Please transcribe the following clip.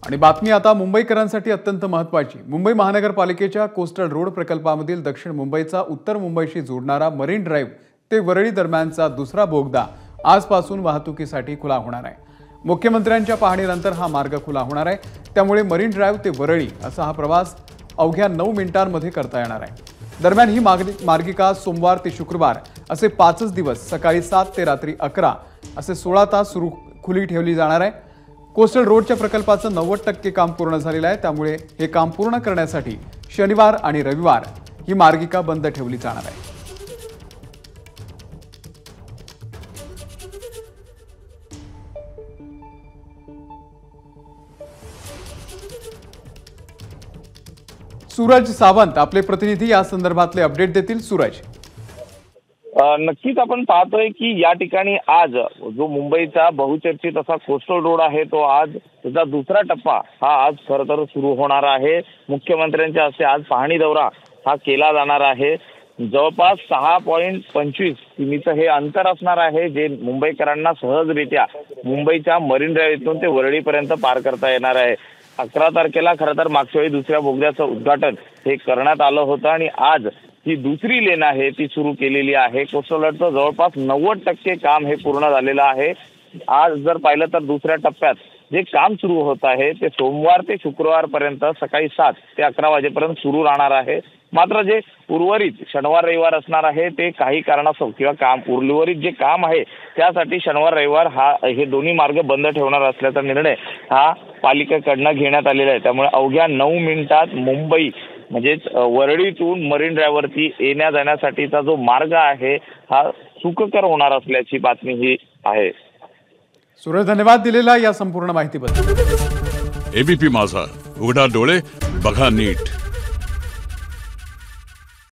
आणि बातमी आता मुंबईकरांसाठी अत्यंत महत्त्वाची। मुंबई महानगरपालिकेच्या कोस्टल रोड प्रकल्पामधील दक्षिण मुंबईचा उत्तर मुंबईशी जोडणारा मरीन ड्राइव्ह ते वरळी दरम्यानचा दुसरा बोगदा आजपासून वाहतुकीसाठी खुला होणार आहे। मुख्यमंत्र्यांच्या पाहणीनंतर हा मार्ग खुला होणार आहे, त्यामुळे मरीन ड्राइव्ह ते वरळी असा हा प्रवास अवघ्या 9 मिनिटांमध्ये करता येणार आहे। दरम्यान ही मार्गिका सोमवार ते शुक्रवार असे 5 दिवस सकाळी 7 ते रात्री 11 असे 16 तास खुली ठेवली जाणार आहे। कोस्टल रोडच्या प्रकल्पाचं 90% काम पूर्ण झालेलं आहे, त्यामुळे हे काम पूर्ण करण्यासाठी शनिवार आणि रविवार ही मार्गिका बंद ठेवली जाणार आहे। सूरज सावंत आपले प्रतिनिधी या संदर्भातले अपडेट देतील। सूरज, नक्कीच आपण पाहतोय की या ठिकाणी आज जो मुंबईचा बहुचर्चित असा कोस्टल रोड आहे तो आज त्याचा दुसरा टप्पा हा आज खरं तर सुरू होणार आहे। मुख्यमंत्र्यांच्या हस्ते आज पाहणी दौरा हा केला जाणार आहे। जवळपास 6.25 किमीचं हे अंतर असणार आहे, जे मुंबईकरांना सहजरित्या मुंबईच्या मरीन ड्राइव्ह इथून ते वरळीपर्यंत पार करता येणार आहे। 11 तारखेला खरं तर मागच्या वेळी दुसऱ्या बोगद्याचं उद्घाटन हे करण्यात आलं होतं आणि आज ही दुसरी लेन आहे ती सुरू केलेली आहे। कोस्टल रोडचं जवळपास 90% काम हे पूर्ण झालेलं आहे। आज जर पाहिलं तर दुसऱ्या टप्प्यात जे काम सुरू होत आहे ते सोमवार ते शुक्रवार पर्यंत सकाळी 7 ते 11 वाजेपर्यंत सुरू राहणार आहे। मात्र जे उर्वरित शनिवार रविवार असणार आहे ते काही कारणास्तव किंवा उर्वरित जे काम आहे त्यासाठी शनिवार रविवार हे दोन्ही मार्ग बंद ठेवणार असल्याचा निर्णय हा पालिकेकडनं घेण्यात आलेला आहे। त्यामुळे अवघ्या 9 मिनिटात मुंबई म्हणजेच वरळीतून मरीन ड्राइव्हवरती येण्या जाण्यासाठीचा जो मार्ग आहे हा सुखकर होणार असल्याची बातमी ही आहे। सूरज, धन्यवाद दिलेला या संपूर्ण माहितीबद्दल। एबीपी माझा, उघडा डोळे बघा नीट।